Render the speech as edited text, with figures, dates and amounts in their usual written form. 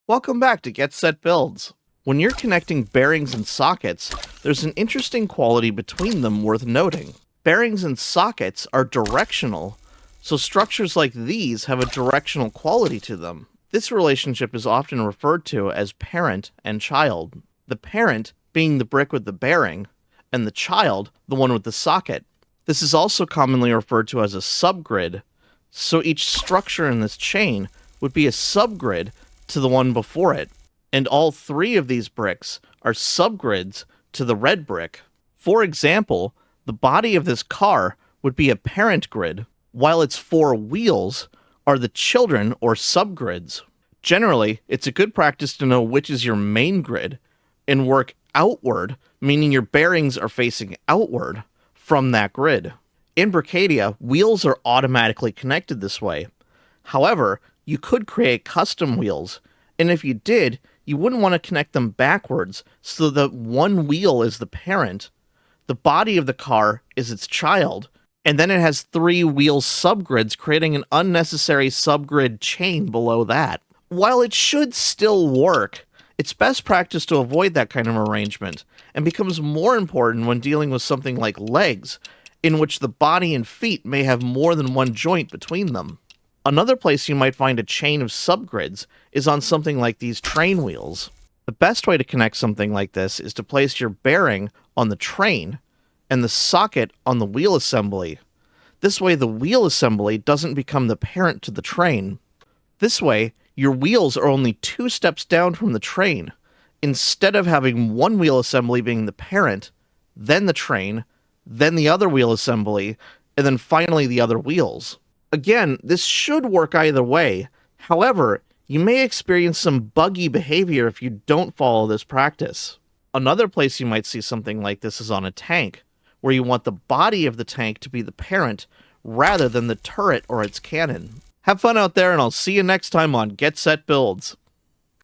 Welcome back to Get Set Builds. When you're connecting bearings and sockets, there's an interesting quality between them worth noting. Bearings and sockets are directional, so structures like these have a directional quality to them. This relationship is often referred to as parent and child. The parent being the brick with the bearing, and the child the one with the socket. This is also commonly referred to as a subgrid, so each structure in this chain would be a subgrid to the one before it, and all three of these bricks are subgrids to the red brick. For example, the body of this car would be a parent grid, while its four wheels are the children or subgrids. Generally, it's a good practice to know which is your main grid and work outward, meaning your bearings are facing outward from that grid. In Brickadia, wheels are automatically connected this way. However, you could create custom wheels, and if you did, you wouldn't want to connect them backwards so that one wheel is the parent, the body of the car is its child, and then it has three wheel subgrids, creating an unnecessary subgrid chain below that. While it should still work, it's best practice to avoid that kind of arrangement, and becomes more important when dealing with something like legs, in which the body and feet may have more than one joint between them. Another place you might find a chain of subgrids is on something like these train wheels. The best way to connect something like this is to place your bearing on the train and the socket on the wheel assembly. This way the wheel assembly doesn't become the parent to the train. This way, your wheels are only 2 steps down from the train, instead of having one wheel assembly being the parent, then the train, then the other wheel assembly, and then finally the other wheels. Again, this should work either way. However, you may experience some buggy behavior if you don't follow this practice. Another place you might see something like this is on a tank, where you want the body of the tank to be the parent rather than the turret or its cannon. Have fun out there, and I'll see you next time on Get Set Builds.